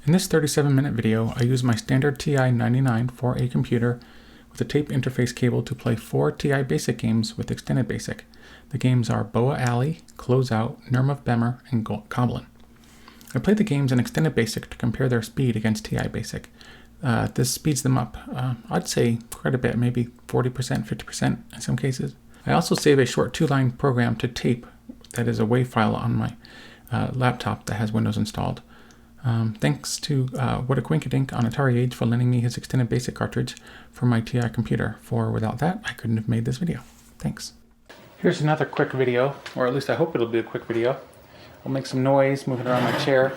In this 37-minute video, I use my standard TI-99 for a computer with a tape interface cable to play 4 TI Basic games with Extended Basic. The games are Boa Alley, Closeout, Nerm of Bemmer, and Goblin. I played the games in Extended Basic to compare their speed against TI Basic. This speeds them up, I'd say quite a bit, maybe 40%, 50% in some cases. I also save a short 2-line program to tape that is a WAV file on my laptop that has Windows installed. Thanks to WhataKowinkydink on Atari-to-TI for lending me his Extended Basic cartridge for my TI computer, for without that I couldn't have made this video. Thanks. Here's another quick video, or at least I hope it'll be a quick video. I'll make some noise moving around my chair.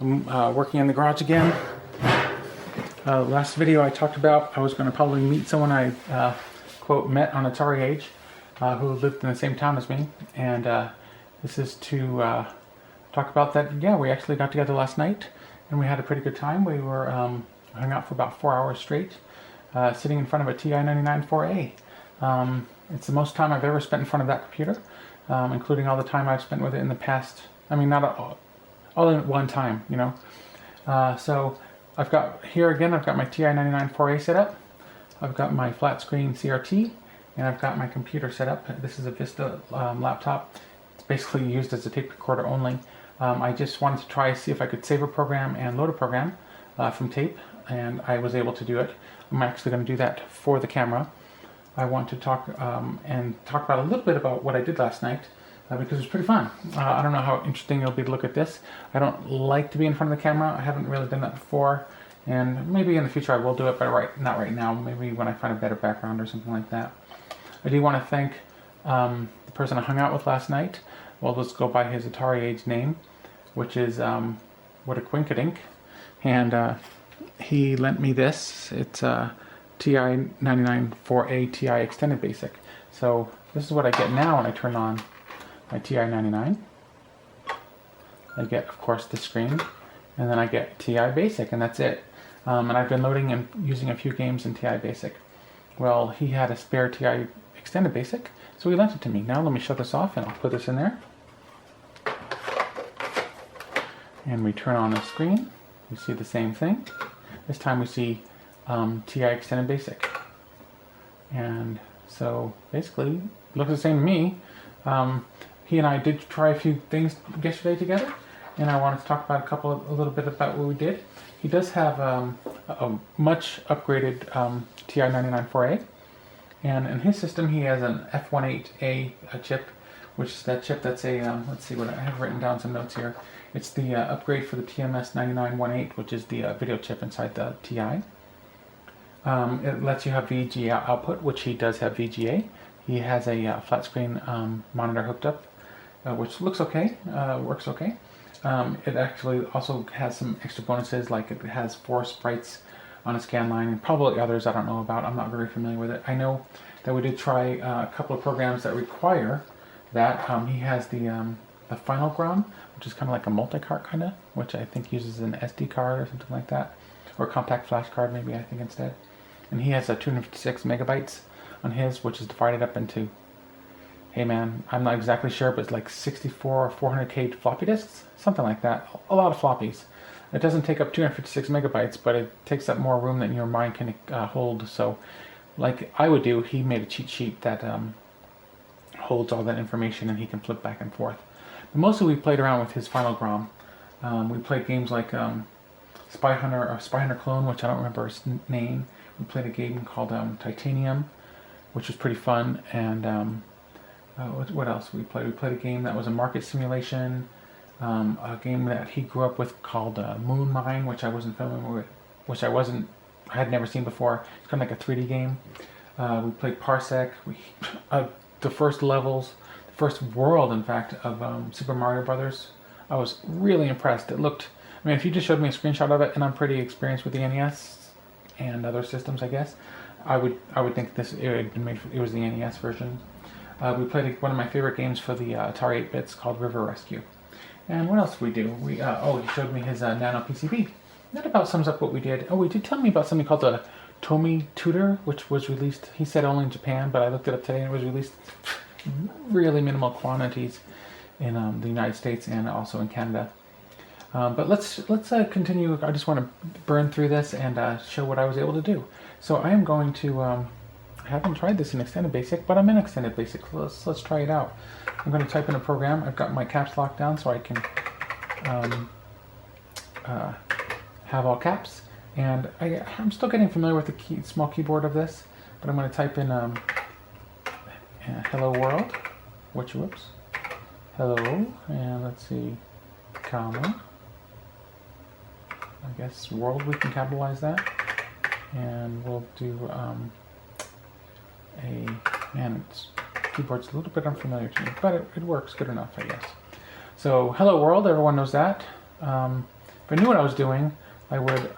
I'm working in the garage again. Last video I talked about I was going to probably meet someone I quote met on Atari-to-TI who lived in the same town as me, and this is to talk about that. Yeah, we actually got together last night and we had a pretty good time. We were hung out for about 4 hours straight, sitting in front of a TI-99 4A. It's the most time I've ever spent in front of that computer, including all the time I've spent with it in the past. I mean, not all in one time, you know. So I've got here again, I've got my TI-99 4A set up. I've got my flat screen CRT, and I've got my computer set up. This is a Vista laptop. It's basically used as a tape recorder only. I just wanted to try to see if I could save a program and load a program from tape, and I was able to do it. I'm actually going to do that for the camera. I want to talk about a little bit about what I did last night, because it was pretty fun. I don't know how interesting it'll be to look at this. I don't like to be in front of the camera. I haven't really done that before, and maybe in the future I will do it, but not right now. Maybe when I find a better background or something like that. I do want to thank the person I hung out with last night. Well, let's go by his Atari-to-TI name, which is WhataKowinkydink, and he lent me this. It's TI-99 4A TI Extended Basic. So this is what I get now when I turn on my TI-99. I get, of course, the screen, and then I get TI Basic, and that's it. And I've been loading and using a few games in TI Basic. Well, he had a spare TI Extended Basic, so he lent it to me. Now let me shut this off, and I'll put this in there. And we turn on the screen. We see the same thing. This time we see TI Extended Basic. And so basically, it looks the same to me. He and I did try a few things yesterday together, and I wanted to talk about a little bit about what we did. He does have a much upgraded TI-99 4A, and in his system he has an F18A chip, which is that chip that's a, let's see what I have written down some notes here. It's the upgrade for the TMS9918, which is the video chip inside the TI. It lets you have VGA output, which he does have VGA. He has a flat screen monitor hooked up, which looks okay, works okay. It actually also has some extra bonuses, like it has 4 sprites on a scan line, and probably others I don't know about. I'm not very familiar with it. I know that we did try a couple of programs that require that. He has the Finalgram, which is kind of like a multi-cart kind of, which I think uses an SD card or something like that, or a compact flash card maybe, I think, instead. And he has a 256 megabytes on his, which is divided up into, hey man, I'm not exactly sure, but it's like 64 or 400K floppy disks, something like that. A lot of floppies. It doesn't take up 256 megabytes, but it takes up more room than your mind can hold. So, like I would do, he made a cheat sheet that holds all that information, and he can flip back and forth. But mostly we played around with his Finalgram. We played games like Spy Hunter or Spy Hunter Clone, which I don't remember his name. We played a game called Titanium, which was pretty fun. And what else we played? We played a game that was a market simulation. A game that he grew up with called Moon Mine, which I wasn't familiar with, I had never seen before. It's kind of like a 3D game. We played Parsec. The first levels, the first world, in fact, of Super Mario Brothers. I was really impressed. It looked, I mean, if you just showed me a screenshot of it, and I'm pretty experienced with the NES and other systems, I guess, I would think it had been made. It was the NES version. We played one of my favorite games for the Atari 8-bits called River Rescue. And what else did we do? He showed me his Nano PCB. That about sums up what we did. Oh, he did tell me about something called the Tomy Tutor, which was released, he said only in Japan, but I looked it up today and it was released really minimal quantities in the United States and also in Canada. But let's continue. I just want to burn through this and show what I was able to do. So I am going to. I haven't tried this in Extended Basic, but I'm in Extended Basic. So let's try it out. I'm going to type in a program. I've got my caps locked down so I can have all caps. And I'm still getting familiar with the small keyboard of this, but I'm going to type in hello world, whoops, hello, and let's see, comma, I guess world, we can capitalize that, and we'll do keyboard's a little bit unfamiliar to me, but it works good enough, I guess. So hello world, everyone knows that. If I knew what I was doing, I would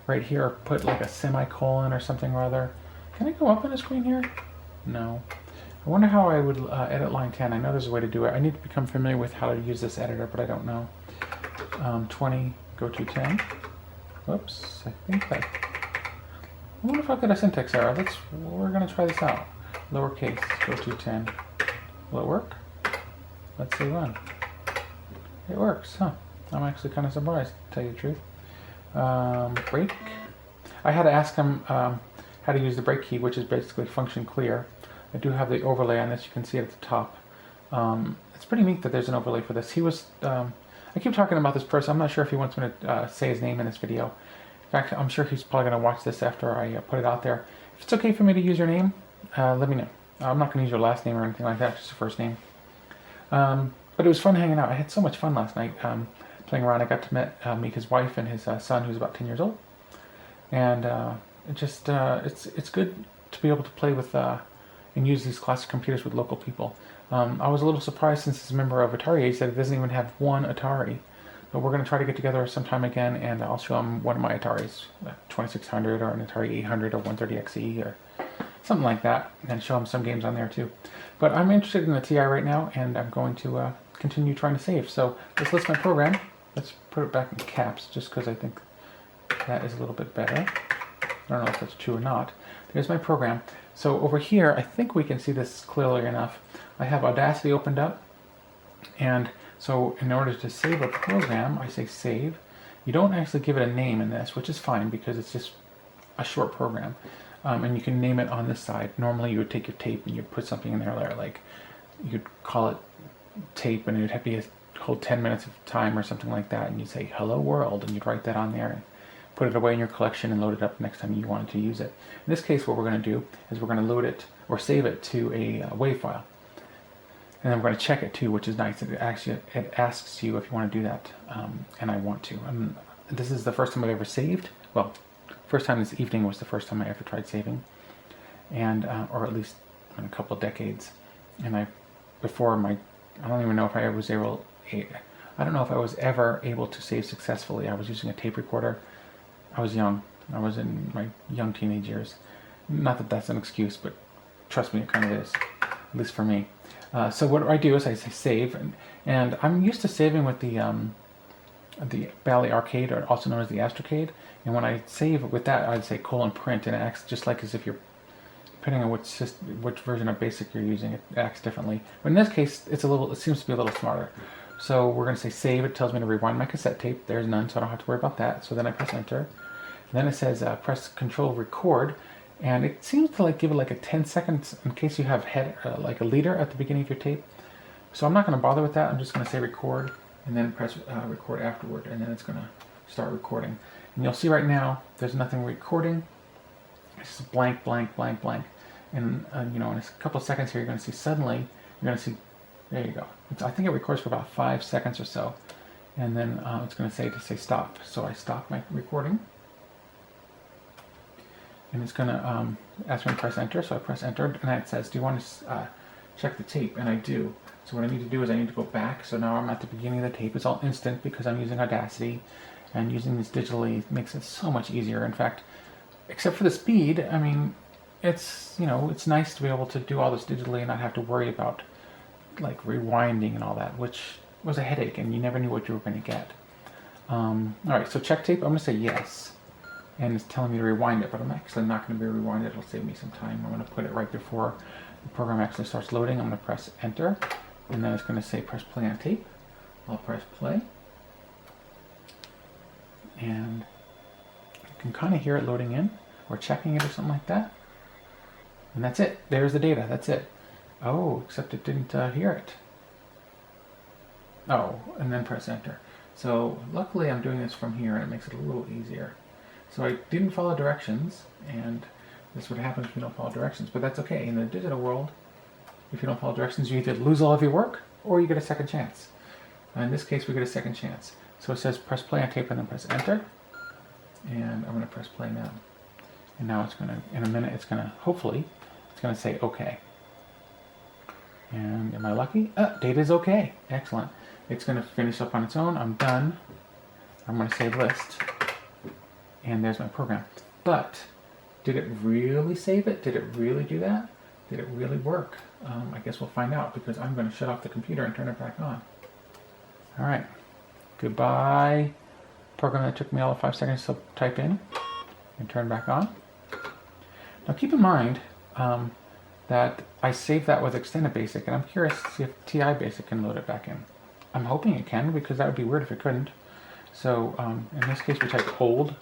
right here put like a semicolon or something or other. Can I go up on the screen here? No. I wonder how I would edit line 10. I know there's a way to do it. I need to become familiar with how to use this editor, but I don't know. 20, go to 10. Whoops, I think that... I wonder if I've got a syntax error. We're going to try this out. Lowercase, go to 10. Will it work? Let's see, run. It works, huh? I'm actually kind of surprised, to tell you the truth. Break. I had to ask him how to use the break key, which is basically function clear. I do have the overlay on this. You can see it at the top. It's pretty neat that there's an overlay for this. He was, I keep talking about this person. I'm not sure if he wants me to say his name in this video. In fact, I'm sure he's probably going to watch this after I put it out there. If it's okay for me to use your name, let me know. I'm not going to use your last name or anything like that, just your first name. But it was fun hanging out. I had so much fun last night playing around. I got to meet his wife and his son, who's about 10 years old. And it's good to be able to play with and use these classic computers with local people. I was a little surprised, since he's a member of Atari Age, that it doesn't even have one Atari. But we're going to try to get together sometime again, and I'll show him one of my Ataris, 2600 or an Atari 800 or 130XE or something like that, and show him some games on there too. But I'm interested in the TI right now, and I'm going to continue trying to save. So let's list my program. Let's put it back in caps, just because I think that is a little bit better. I don't know if that's true or not. There's my program. So over here, I think we can see this clearly enough. I have Audacity opened up, and so in order to save a program, I say save. You don't actually give it a name in this, which is fine because it's just a short program. And you can name it on this side. Normally you would take your tape and you'd put something in there like you'd call it tape, and it would have to be a whole 10 minutes of time or something like that, and you'd say hello world, and you'd write that on there and put it away in your collection and load it up next time you wanted to use it. In this case, what we're going to do is we're going to load it or save it to a WAV file. And then we're going to check it too, which is nice. It asks you if you want to do that, and I want to. This is the first time I've ever saved. Well, first time this evening was the first time I ever tried saving, and or at least in a couple of decades. And I don't even know if I was able. I don't know if I was ever able to save successfully. I was using a tape recorder. I was young. I was in my young teenage years. Not that that's an excuse, but trust me, it kind of is, at least for me. So what I do is I say save, and I'm used to saving with the Boa Alley arcade, or also known as the Astrocade. And when I save with that, I'd say :print, and it acts just like as if you're, depending on which version of BASIC you're using, it acts differently. But in this case, it seems to be a little smarter. So we're going to say save. It tells me to rewind my cassette tape. There's none, so I don't have to worry about that. So then I press enter. And then it says press Control record, and it seems to give it a 10 seconds in case you have like a leader at the beginning of your tape. So I'm not going to bother with that. I'm just going to say record, and then press record afterward, and then it's going to start recording. And you'll see right now there's nothing recording. It's just blank, blank, blank, blank. And in a couple of seconds here, you're going to see suddenly, you're going to see, there you go. I think it records for about 5 seconds or so, and then it's going to say stop. So I stop my recording, and it's going to ask me to press enter. So I press enter, and it says, do you want to check the tape? And I do. So what I need to do is I need to go back. So now I'm at the beginning of the tape. It's all instant because I'm using Audacity, and using this digitally makes it so much easier. In fact, except for the speed, I mean, it's it's nice to be able to do all this digitally and not have to worry about rewinding and all that, which was a headache, and you never knew what you were going to get. All right, so check tape. I'm going to say yes, and it's telling me to rewind it, but I'm actually not going to be rewinded. It'll save me some time. I'm going to put it right before the program actually starts loading. I'm going to press enter, and then it's going to say press play on tape. I'll press play. and you can kind of hear it loading in or checking it or something like that. And that's it. There's the data. That's it. Oh, except it didn't hear it. Oh, and then press enter. So luckily I'm doing this from here and it makes it a little easier. So I didn't follow directions, and this is what happens if you don't follow directions, but that's okay. In the digital world, if you don't follow directions, you either lose all of your work or you get a second chance. In this case, we get a second chance. So it says press play on tape and then press enter. And I'm going to press play now. And now it's going to, in a minute, it's going to, hopefully, it's going to say okay. And am I lucky? Data is okay. Excellent. It's going to finish up on its own. I'm done. I'm going to save list. And there's my program. But did it really save it? Did it really do that? Did it really work? I guess we'll find out, because I'm going to shut off the computer and turn it back on. All right. Goodbye. Program that took me all of 5 seconds to type in and turn back on. Now keep in mind that I saved that with Extended Basic, and I'm curious to see if TI Basic can load it back in. I'm hoping it can, because that would be weird if it couldn't. So in this case, we type old.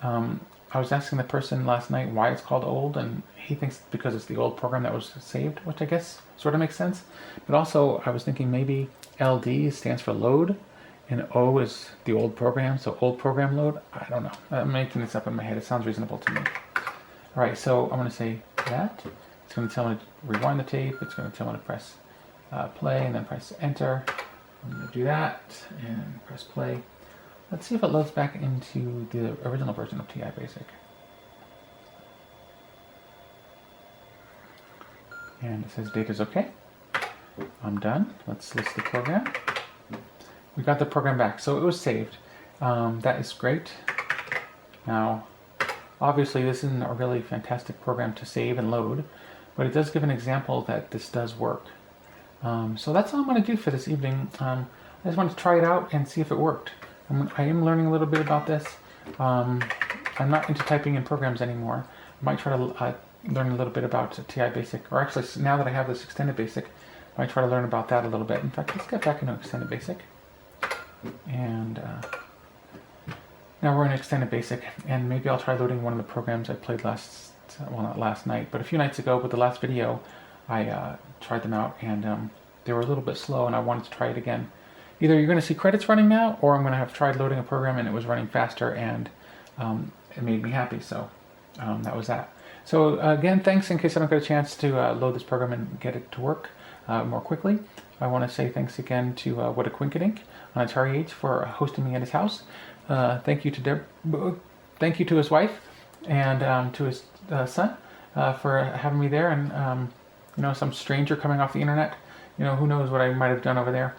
I was asking the person last night why it's called old, and he thinks because it's the old program that was saved, which I guess sort of makes sense. But also, I was thinking maybe LD stands for load, and O is the old program, so old program load. I don't know. I'm making this up in my head. It sounds reasonable to me. All right, so I'm going to say that. It's going to tell me to rewind the tape. It's going to tell me to press play and then press enter. I'm going to do that and press play. Let's see if it loads back into the original version of TI Basic. And it says data's okay. I'm done. Let's list the program. We got the program back, so it was saved. That is great. Now, obviously this isn't a really fantastic program to save and load, but it does give an example that this does work. So that's all I'm going to do for this evening. I just wanted to try it out and see if it worked. I am learning a little bit about this. I'm not into typing in programs anymore. I might try to learn a little bit about TI Basic, or actually now that I have this Extended Basic, I might try to learn about that a little bit. In fact, let's get back into Extended Basic. And now we're in Extended Basic, and maybe I'll try loading one of the programs I played not last night, but a few nights ago with the last video, I tried them out, and they were a little bit slow, and I wanted to try it again. Either you're going to see credits running now, or I'm going to have tried loading a program and it was running faster, and it made me happy, so that was that. So again, thanks in case I don't get a chance to load this program and get it to work more quickly. I want to say thanks again to WhataKowinkydink on Atari-to-TI for hosting me at his house. Thank you to his wife and to his son for having me there, and some stranger coming off the internet. Who knows what I might have done over there.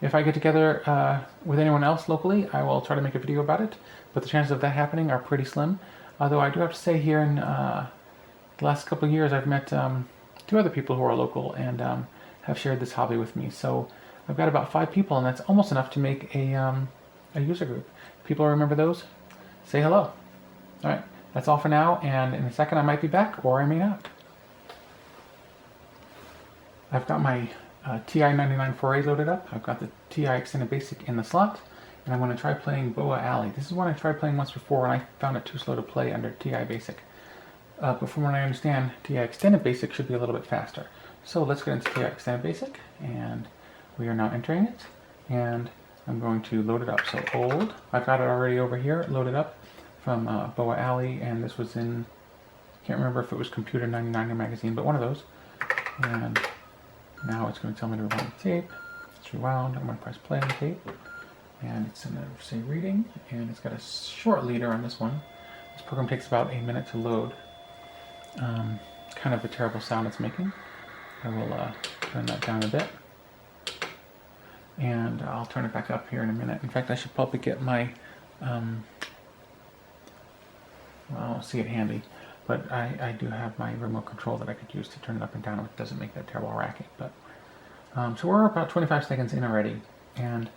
If I get together with anyone else locally, I will try to make a video about it, but the chances of that happening are pretty slim. Although I do have to say, here in the last couple of years, I've met 2 other people who are local and have shared this hobby with me. So I've got about 5 people, and that's almost enough to make a user group. People remember those? Say hello. All right, that's all for now, and in a second I might be back, or I may not. I've got my TI-99 4A loaded up. I've got the TI Extended Basic in the slot, and I'm going to try playing Boa Alley. This is one I tried playing once before, and I found it too slow to play under TI Basic. But from what I understand, TI Extended Basic should be a little bit faster. So let's get into TI Extended Basic, and we are now entering it, and I'm going to load it up. So old, I've got it already over here, loaded up from Boa Alley, and this was in, can't remember if it was Computer 99 or Magazine, but one of those. And now it's going to tell me to rewind the tape. It's rewound. I'm going to press play on the tape. And it's going to say reading. And it's got a short leader on this one. This program takes about a minute to load. Kind of a terrible sound it's making. I will turn that down a bit. And I'll turn it back up here in a minute. In fact, I should probably get my... I don't see it handy. But I do have my remote control that I could use to turn it up and down, which doesn't make that terrible racket. But so we're about 25 seconds in already, and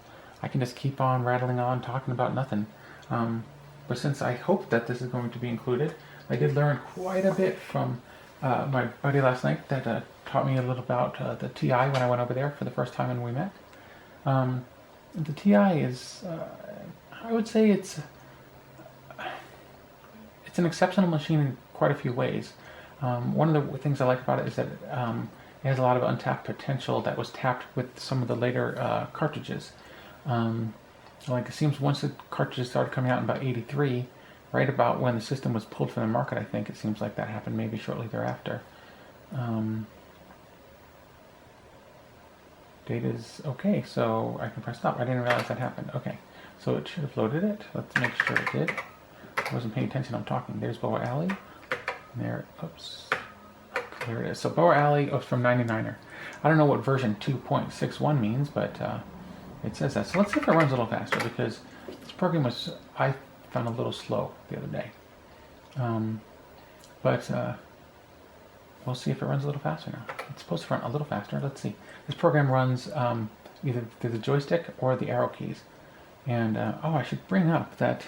I can just keep on rattling on, talking about nothing. But since I hope that this is going to be included, I did learn quite a bit from my buddy last night that taught me a little about the TI when I went over there for the first time when we met. The TI is, I would say it's an exceptional machine in quite a few ways. One of the things I like about it is that it has a lot of untapped potential that was tapped with some of the later cartridges. Like it seems once the cartridges started coming out in about '83, right about when the system was pulled from the market, I think it seems like that happened maybe shortly thereafter. Date is okay, so I can press stop. I didn't realize that happened. Okay, so it should have loaded it. Let's make sure it did. I wasn't paying attention, I'm talking. There's Boa Alley. There, oops. There it is. So Boa Alley from 99er. I don't know what version 2.61 means, but it says that. So let's see if it runs a little faster, because this program was, I found a little slow the other day. But we'll see if it runs a little faster now. It's supposed to run a little faster. Let's see. This program runs either through the joystick or the arrow keys. And, oh, I should bring up that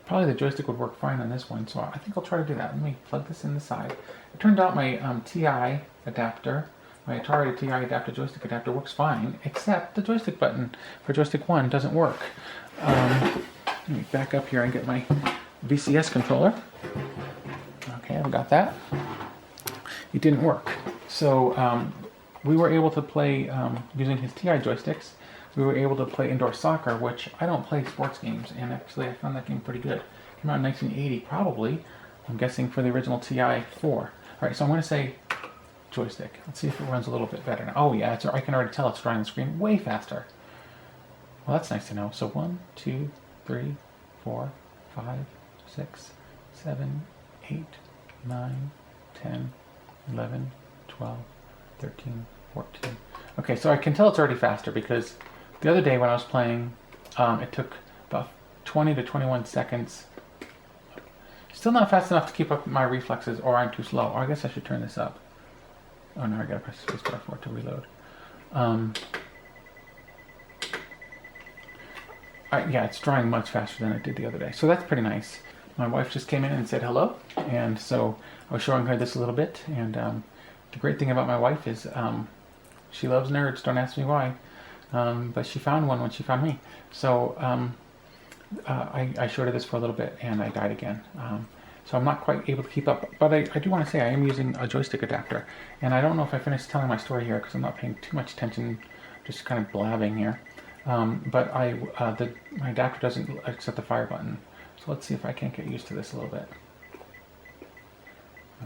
probably the joystick would work fine on this one, so I think I'll try to do that. Let me plug this in the side. It turned out my TI adapter, my Atari-to-TI adapter, joystick adapter, works fine, except the joystick button for joystick 1 doesn't work. Let me back up here and get my VCS controller. Okay, I've got that. It didn't work. So we were able to play, using his TI joysticks, we were able to play indoor soccer, which I don't play sports games, and actually I found that game pretty good. Came out in 1980, probably, I'm guessing, for the original TI-4. Alright, so I'm going to say joystick. Let's see if it runs a little bit better now. Oh yeah, I can already tell it's drawing the screen way faster. Well, that's nice to know. So 1, 2, 3, 4, 5, 6, 7, 8, 9, 10, 11, 12, 13, 14. Okay, so I can tell it's already faster because the other day when I was playing, it took about 20 to 21 seconds. Still not fast enough to keep up my reflexes, or I'm too slow. Or I guess I should turn this up. Oh no, I gotta press spacebar for it to reload. Yeah, it's drawing much faster than it did the other day. So that's pretty nice. My wife just came in and said hello, and so I was showing her this a little bit. And the great thing about my wife is she loves nerds, don't ask me why. But she found one when she found me. So I showed her this for a little bit, and I died again. So I'm not quite able to keep up. But I do want to say I am using a joystick adapter. And I don't know if I finished telling my story here because I'm not paying too much attention, just kind of blabbing here. But my adapter doesn't accept the fire button. So let's see if I can't get used to this a little bit.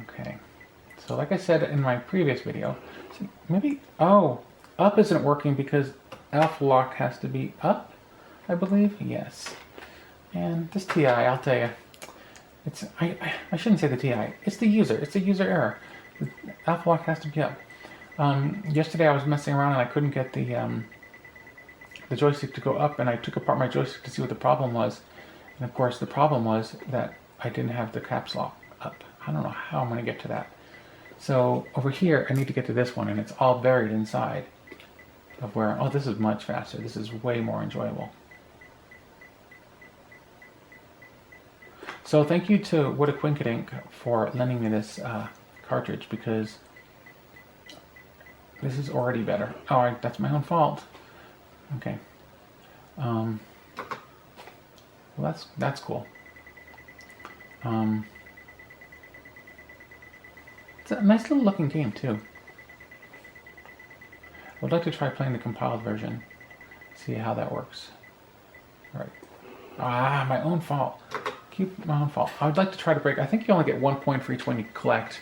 Okay. So like I said in my previous video, maybe, oh, up isn't working because alpha lock has to be up, I believe. Yes. And this TI, I'll tell you, it's, I shouldn't say the TI, it's the user. It's a user error. The alpha lock has to be up. Yesterday I was messing around and I couldn't get the joystick to go up, and I took apart my joystick to see what the problem was. And of course the problem was that I didn't have the caps lock up. I don't know how I'm going to get to that. So over here I need to get to this one, and it's all buried inside of where, oh, this is much faster. This is way more enjoyable. So thank you to WhataKowinkydink for lending me this cartridge, because this is already better. Oh, that's my own fault. Okay. Well, that's cool. It's a nice little looking game too. I would like to try playing the compiled version, see how that works. All right. Ah, my own fault. Keep my own fault. I would like to try to break. I think you only get 1 point for each one you collect.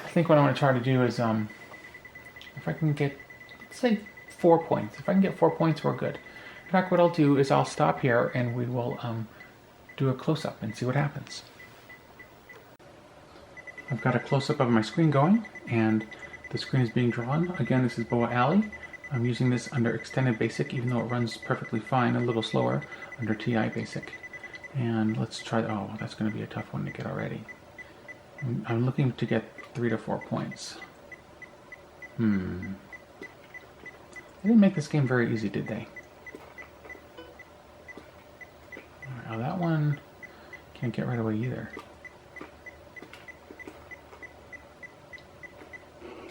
I think what I'm going to try to do is, if I can get, let's say, 4 points. If I can get 4 points, we're good. In fact, what I'll do is I'll stop here and we will do a close-up and see what happens. I've got a close-up of my screen going, and the screen is being drawn. Again, this is Boa Alley. I'm using this under Extended Basic, even though it runs perfectly fine, a little slower under TI Basic. And let's try, oh, that's going to be a tough one to get already. I'm looking to get 3 to 4 points. They didn't make this game very easy, did they? Now that one can't get right away either.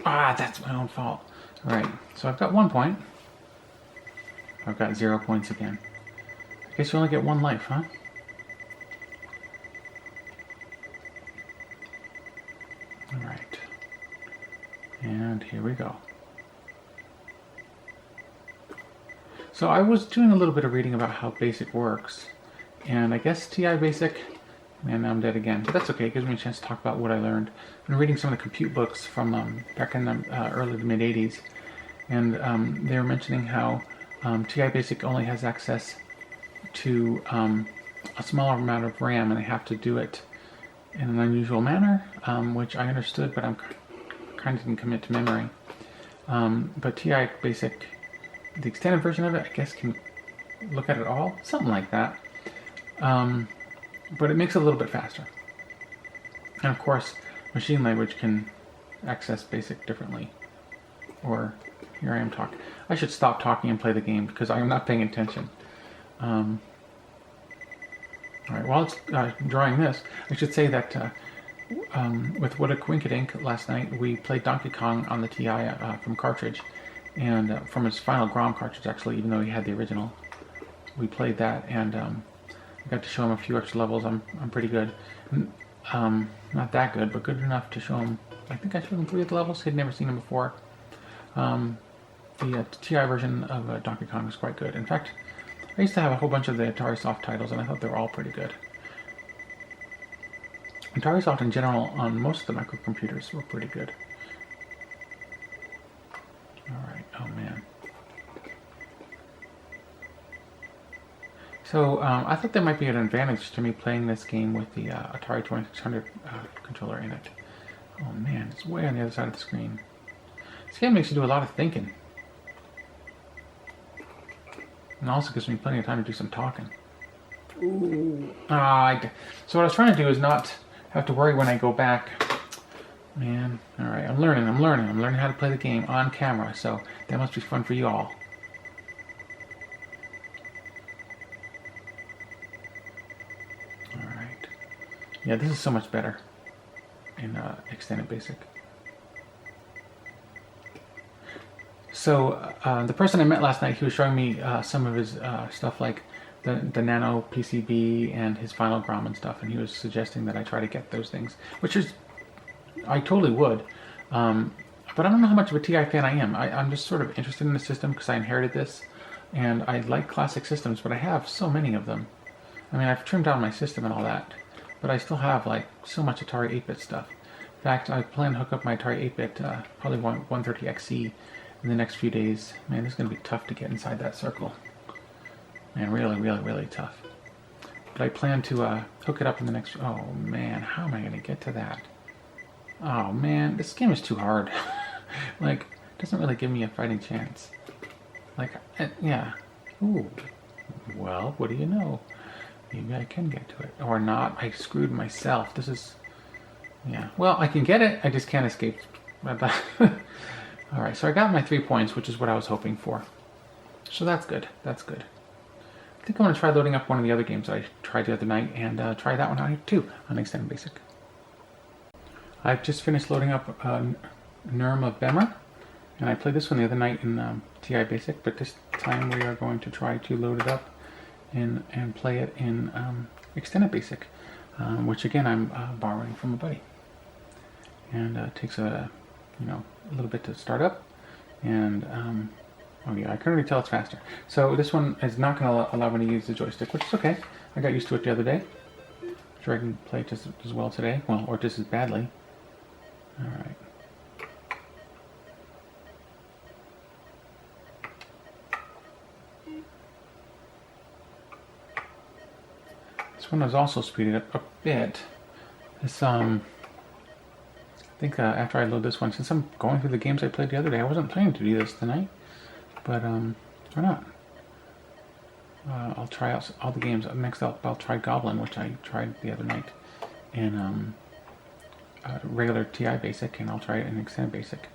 Ah, that's my own fault. Alright, so I've got 1 point. I've got 0 points again. Guess you only get one life, huh? Alright. And here we go. So I was doing a little bit of reading about how BASIC works. And I guess TI Basic, and now I'm dead again. But that's okay, it gives me a chance to talk about what I learned. I've been reading some of the compute books from back in the early to mid 80s. And they were mentioning how TI Basic only has access to a smaller amount of RAM, and they have to do it in an unusual manner, which I understood, but I'm kind of didn't commit to memory. But TI Basic, the extended version of it, I guess can look at it all, something like that. But it makes it a little bit faster. And of course, machine language can access BASIC differently. Or, here I am talking. I should stop talking and play the game because I am not paying attention. Alright, while it's drawing this, I should say that with WhataKowinkydink last night, we played Donkey Kong on the TI from cartridge. And from his final GROM cartridge, actually, even though he had the original. We played that, and I got to show him a few extra levels. I'm pretty good. Not that good, but good enough to show him. I think I showed him 3 of the levels. He'd never seen them before. The TI version of Donkey Kong is quite good. In fact, I used to have a whole bunch of the Atari Soft titles, and I thought they were all pretty good. Atari Soft in general on most of the microcomputers were pretty good. Alright, oh man. So, I thought there might be an advantage to me playing this game with the Atari-2600 controller in it. Oh man, it's way on the other side of the screen. This game makes you do a lot of thinking. And also gives me plenty of time to do some talking. Ooh. So what I was trying to do is not have to worry when I go back. Man, alright, I'm learning how to play the game on camera, so that must be fun for you all. Alright. Yeah, this is so much better in Extended Basic. So, the person I met last night, he was showing me some of his stuff like the Nano PCB and his final GROM and stuff, and he was suggesting that I try to get those things, which is, I totally would, but I don't know how much of a TI fan I am. I'm just sort of interested in the system because I inherited this, and I like classic systems, but I have so many of them. I mean, I've trimmed down my system and all that, but I still have like so much Atari 8-bit stuff. In fact, I plan to hook up my Atari 8-bit, probably 130XE in the next few days. Man, it's going to be tough to get inside that circle. Man, really tough. But I plan to hook it up in the next... Oh man, how am I going to get to that? Oh man, this game is too hard. Like, it doesn't really give me a fighting chance. Like, yeah. Ooh. Well, what do you know? Maybe I can get to it. Or not. I screwed myself. This is... Yeah. Well, I can get it. I just can't escape. Alright, so I got my 3 points, which is what I was hoping for. So that's good. That's good. I think I'm going to try loading up one of the other games that I tried the other night and try that one out here too on Extended Basic. I've just finished loading up Nerm of Bemmer, and I played this one the other night in TI Basic, but this time we are going to try to load it up and play it in Extended Basic, which again I'm borrowing from a buddy. And it takes a little bit to start up, and oh yeah, I can already tell it's faster. So this one is not going to allow me to use the joystick, which is okay. I got used to it the other day. I'm sure I can play it just as well today, well, or just as badly. Alright. This one is also speeded up a bit. This I think after I load this one, since I'm going through the games I played the other day, I wasn't planning to do this tonight, but why not? I'll try out all the games. Next up, I'll try Goblin, which I tried the other night in regular TI Basic, and I'll try it in Extended Basic.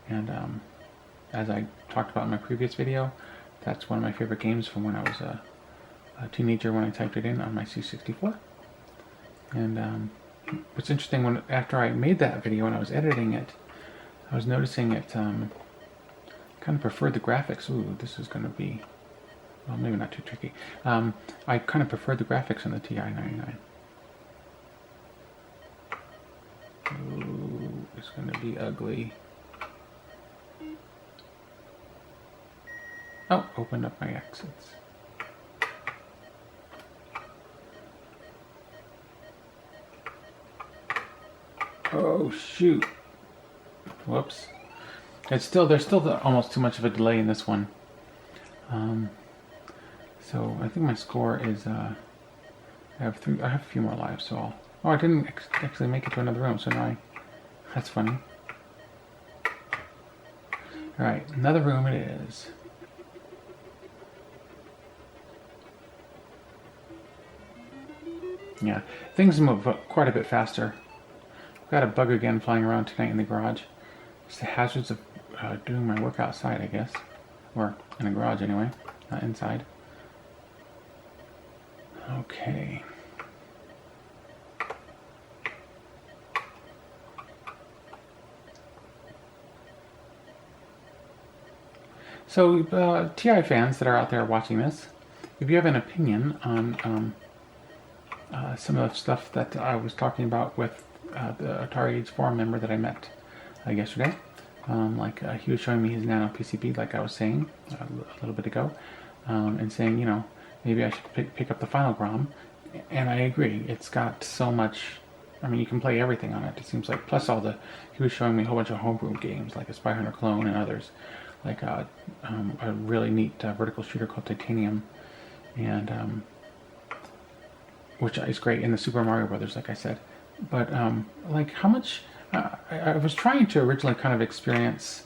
And as I talked about in my previous video, that's one of my favorite games from when I was a teenager when I typed it in on my C64. And what's interesting, after I made that video and I was editing it, I was noticing it kind of preferred the graphics. Ooh, this is going to be well, maybe not too tricky. I kind of prefer the graphics on the TI-99. Ooh, it's going to be ugly. Oh, opened up my exits. Oh shoot! Whoops. There's still almost too much of a delay in this one. So I think my score is I have a few more lives, so I didn't actually make it to another room, so now that's funny. All right, another room it is. Yeah, things move quite a bit faster. Got a bug again flying around tonight in the garage. It's the hazards of doing my work outside, I guess. Or in the garage anyway, not inside. Okay. So, TI fans that are out there watching this, if you have an opinion on some of the stuff that I was talking about with the Atari forum member that I met yesterday. He was showing me his Nano PCB, like I was saying a little bit ago, and saying, you know, maybe I should pick up the Final Grom, and I agree. It's got so much. I mean, you can play everything on it. It seems like, plus he was showing me a whole bunch of homebrew games like a Spy Hunter Clone and others, like a really neat vertical shooter called Titanium, and which is great in the Super Mario Brothers, like I said. But like how much I was trying to originally kind of experience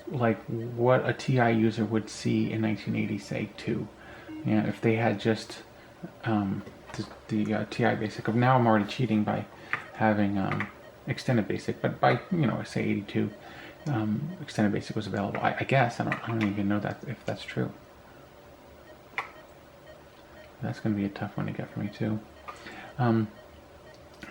like what a TI user would see in 1980, say, too. Yeah, if they had just the TI Basic. Now I'm already cheating by having Extended Basic, but by, you know, say 82, Extended Basic was available. I guess I don't even know that if that's true. That's going to be a tough one to get for me too.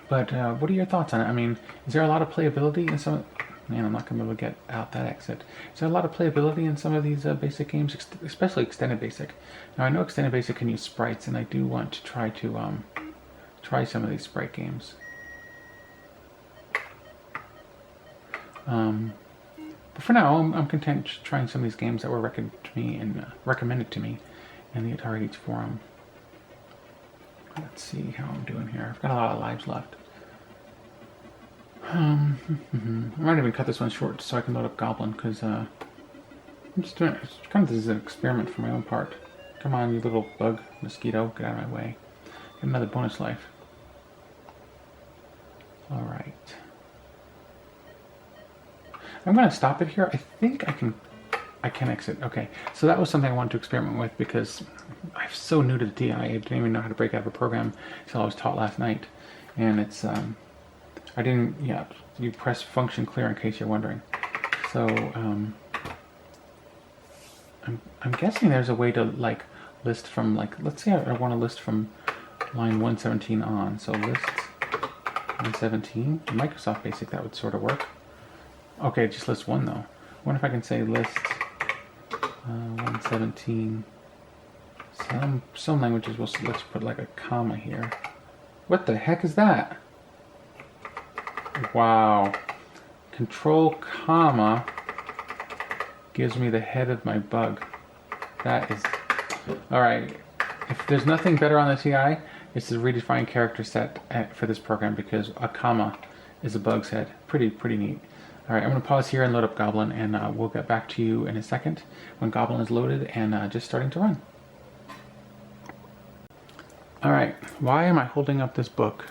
But what are your thoughts on it? I mean, is there a lot of playability in some? Man, I'm not going to be able to get out that exit. Is there a lot of playability in some of these basic games, especially Extended Basic? Now, I know Extended Basic can use sprites, and I do want to try to try some of these sprite games. But for now, I'm content trying some of these games that were recommended to me in the Atari forum. Let's see how I'm doing here. I've got a lot of lives left. I might even cut this one short so I can load up Goblin, because I'm just doing it. It's kind of this is an experiment for my own part. Come on, you little bug mosquito, get out of my way. Get another bonus life. Alright. I'm going to stop it here. I think I can exit. Okay, so that was something I wanted to experiment with because I'm so new to the TI. I didn't even know how to break out of a program until I was taught last night. And it's, I didn't, yeah, you press function clear in case you're wondering. So, I'm guessing there's a way to, like, list from, like, let's say I want to list from line 117 on. So list 117, in Microsoft Basic, that would sort of work. Okay, just list one though. I wonder if I can say list 117. Some languages will, let's put like a comma here. What the heck is that? Wow. Control comma gives me the head of my bug. That is... Alright. If there's nothing better on the TI, it's the redefined character set for this program, because a comma is a bug's head. Pretty neat. Alright, I'm going to pause here and load up Goblin, and we'll get back to you in a second when Goblin is loaded and just starting to run. Alright, why am I holding up this book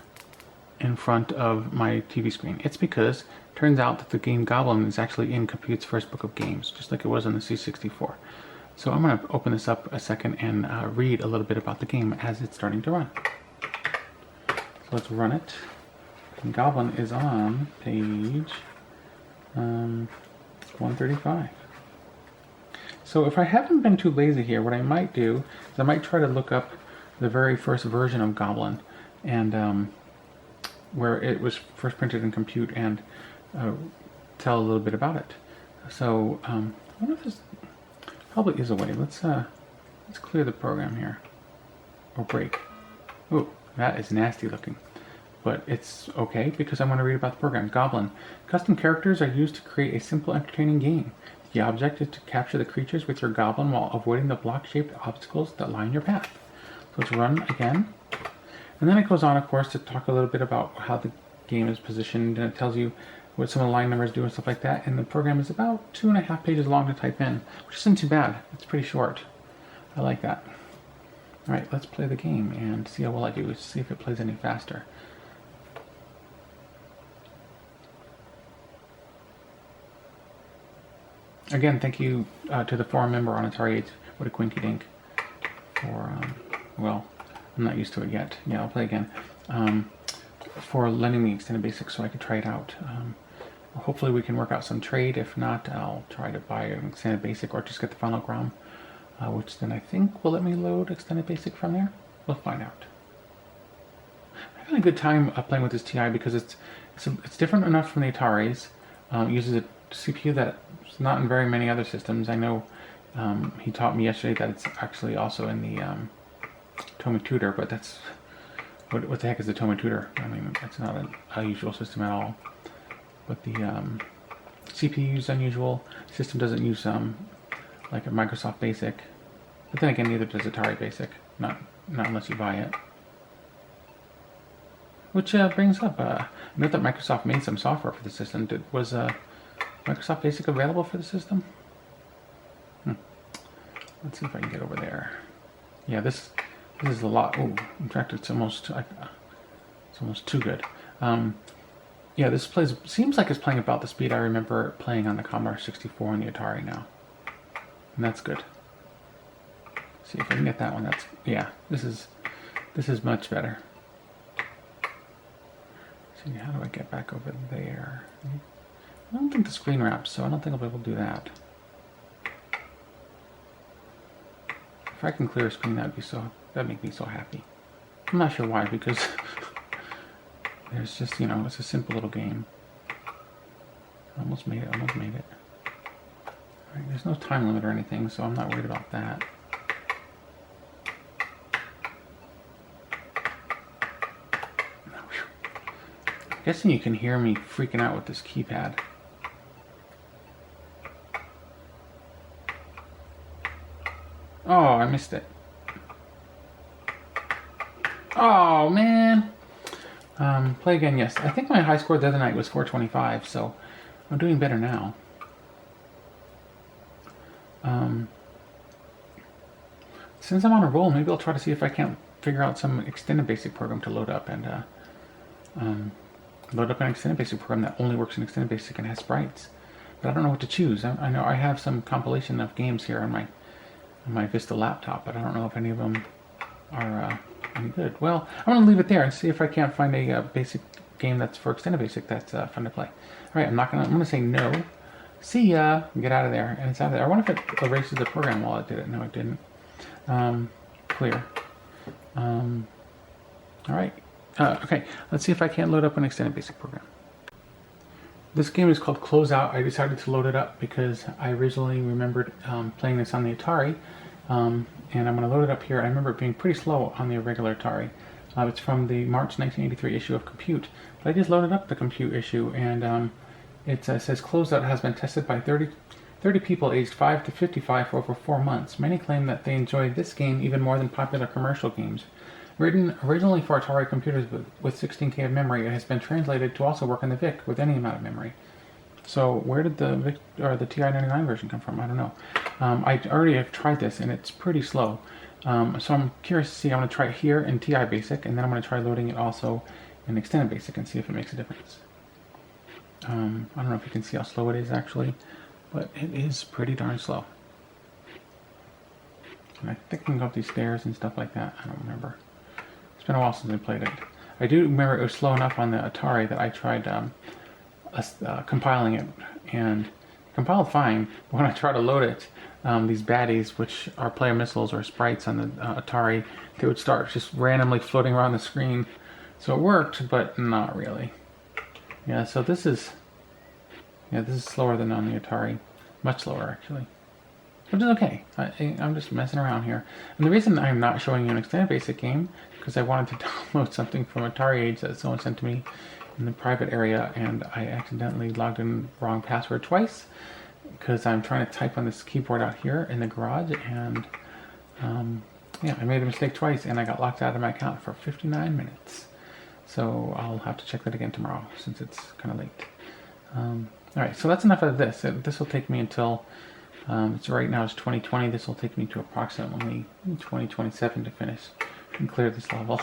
in front of my TV screen? It's because it turns out that the game Goblin is actually in Compute's first book of games, just like it was on the C64. So I'm going to open this up a second and read a little bit about the game as it's starting to run. So let's run it. And Goblin is on page 135. So if I haven't been too lazy here, what I might do is I might try to look up the very first version of Goblin, and where it was first printed in Compute, and tell a little bit about it. So I wonder if this probably is a way. Let's Let's clear the program here. Or break. Ooh, that is nasty looking. But it's okay because I want to read about the program. Goblin. Custom characters are used to create a simple, entertaining game. The object is to capture the creatures with your goblin while avoiding the block-shaped obstacles that line your path. So let's run again. And then it goes on, of course, to talk a little bit about how the game is positioned, and it tells you what some of the line numbers do and stuff like that. And the program is about 2.5 pages long to type in, which isn't too bad. It's pretty short. I like that. All right, let's play the game and see how well I do. See if it plays any faster. Again, thank you to the forum member on Atari, WhataKowinkydink, for, well, I'm not used to it yet. Yeah, I'll play again. For lending me Extended Basic so I could try it out. Hopefully we can work out some trade. If not, I'll try to buy an Extended Basic or just get the Final ROM, which then I think will let me load Extended Basic from there. We'll find out. I'm having a good time playing with this TI because it's different enough from the Ataris. It uses a CPU that's not in very many other systems. I know he taught me yesterday that it's actually also in the Toma Tutor, but that's what the heck is the Toma Tutor? I mean, that's not a usual system at all. But the CPU is unusual. The system doesn't use like a Microsoft Basic, but then again, neither does Atari Basic. Not unless you buy it. Which brings up, note that Microsoft made some software for the system. Was Microsoft Basic available for the system? Let's see if I can get over there. Yeah, this is a lot. Oh, in fact, it's almost too good. Yeah, this seems like it's playing about the speed I remember playing on the Commodore 64 and the Atari now, and that's good. See if I can get that one. Yeah, this is much better. See, how do I get back over there? I don't think the screen wraps, so I don't think I'll be able to do that. If I can clear a screen, that'd make me so happy. I'm not sure why, because there's just, it's a simple little game. Almost made it. Alright, there's no time limit or anything, so I'm not worried about that. I'm guessing you can hear me freaking out with this keypad. Oh, I missed it. Oh, man. Play again, yes. I think my high score the other night was 425, so I'm doing better now. Since I'm on a roll, maybe I'll try to see if I can't figure out some Extended Basic program to load up and load up an Extended Basic program that only works in Extended Basic and has sprites. But I don't know what to choose. I know I have some compilation of games here on my Vista laptop, but I don't know if any of them are any good. Well, I'm going to leave it there and see if I can't find a basic game that's for Extended Basic that's fun to play. All right, I'm going to say no. See ya. Get out of there. And it's out of there. I wonder if it erases the program while it did it. No, it didn't. Clear. All right. Okay, let's see if I can't load up an Extended Basic program. This game is called Closeout. I decided to load it up because I originally remembered playing this on the Atari, and I'm going to load it up here. I remember it being pretty slow on the regular Atari. It's from the March 1983 issue of Compute. But I just loaded up the Compute issue, and it says Closeout has been tested by 30 people aged 5 to 55 for over 4 months. Many claim that they enjoyed this game even more than popular commercial games. Written originally for Atari computers with 16K of memory, it has been translated to also work on the VIC with any amount of memory. So where did the VIC or the TI-99 version come from? I don't know. I already have tried this and it's pretty slow. So I'm curious to see. I'm going to try it here in TI Basic, and then I'm going to try loading it also in Extended Basic and see if it makes a difference. I don't know if you can see how slow it is actually, but it is pretty darn slow. And I think I can go up these stairs and stuff like that. I don't remember. It's been a while since I played it. I do remember it was slow enough on the Atari that I tried compiling it, and it compiled fine. But when I try to load it, these baddies, which are player missiles or sprites on the Atari, they would start just randomly floating around the screen. So it worked, but not really. Yeah, so this is slower than on the Atari. Much slower, actually. which is okay. I'm just messing around here. And the reason I'm not showing you an extended basic game, because I wanted to download something from Atari Age that someone sent to me in the private area, and I accidentally logged in wrong password twice, because I'm trying to type on this keyboard out here in the garage, and yeah, I made a mistake twice, and I got locked out of my account for 59 minutes. So I'll have to check that again tomorrow, since it's kind of late. Alright, so that's enough of this. This will take me until, it's right now it's 2020, this will take me to approximately 2027 to finish and clear this level.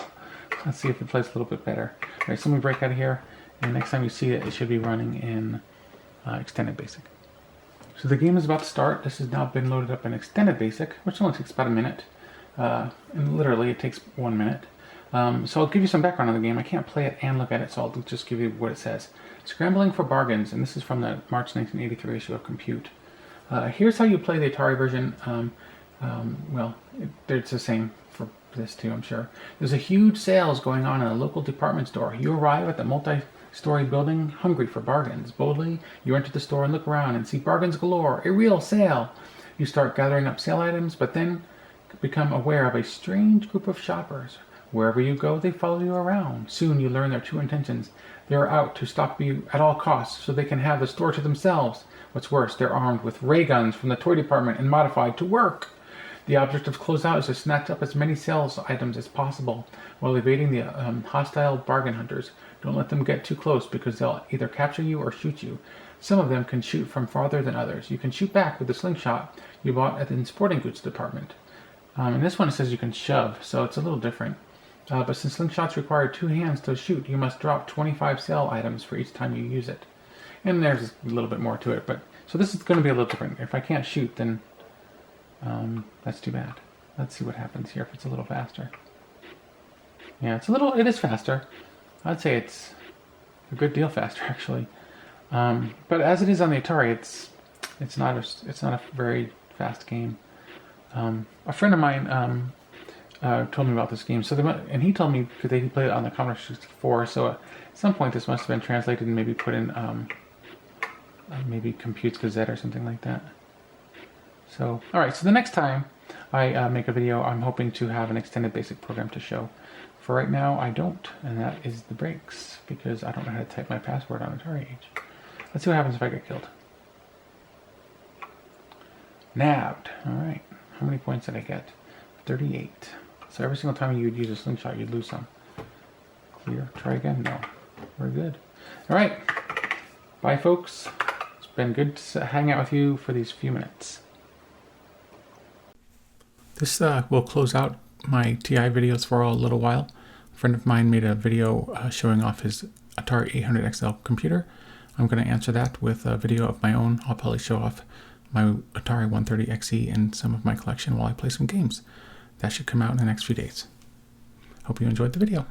Let's see if it plays a little bit better. Alright, so let me break out of here, and next time you see it, it should be running in Extended Basic. So the game is about to start. This has now been loaded up in Extended Basic, which only takes about a minute. And literally it takes 1 minute. So I'll give you some background on the game. I can't play it and look at it, so I'll just give you what it says. Scrambling for bargains, and this is from the March 1983 issue of Compute. Here's how you play the Atari version. Well, it's the same for this too, I'm sure. There's a huge sales going on in a local department store. You arrive at the multi-story building hungry for bargains. Boldly, you enter the store and look around and see bargains galore, a real sale. You start gathering up sale items, but then become aware of a strange group of shoppers. Wherever you go, they follow you around. Soon you learn their true intentions. They are out to stop you at all costs so they can have the store to themselves. What's worse, they're armed with ray guns from the toy department and modified to work. The object of Closeout is to snatch up as many sales items as possible while evading the hostile bargain hunters. Don't let them get too close because they'll either capture you or shoot you. Some of them can shoot from farther than others. You can shoot back with the slingshot you bought at the sporting goods department. In this one it says you can shove, so it's a little different. But since slingshots require 2 hands to shoot, you must drop 25 sale items for each time you use it. And there's a little bit more to it, but so this is going to be a little different. If I can't shoot, then that's too bad. Let's see what happens here if it's a little faster. Yeah, it is faster. I'd say it's a good deal faster actually. But as it is on the Atari, it's not a very fast game. A friend of mine told me about this game, and he told me because he played it on the Commodore 64. So at some point, this must have been translated and maybe put in maybe Compute's Gazette or something like that. So, all right. So the next time I make a video, I'm hoping to have an Extended Basic program to show. For right now, I don't, and that is the breaks because I don't know how to type my password on Atari Age. Let's see what happens if I get killed. Nabbed. All right. How many points did I get? 38. So every single time you'd use a slingshot, you'd lose some. Clear. Try again. No. We're good. All right. Bye, folks. It's been good to hang out with you for these few minutes. This will close out my TI videos for a little while. A friend of mine made a video showing off his Atari 800 XL computer. I'm going to answer that with a video of my own. I'll probably show off my Atari 130 XE and some of my collection while I play some games. That should come out in the next few days. Hope you enjoyed the video.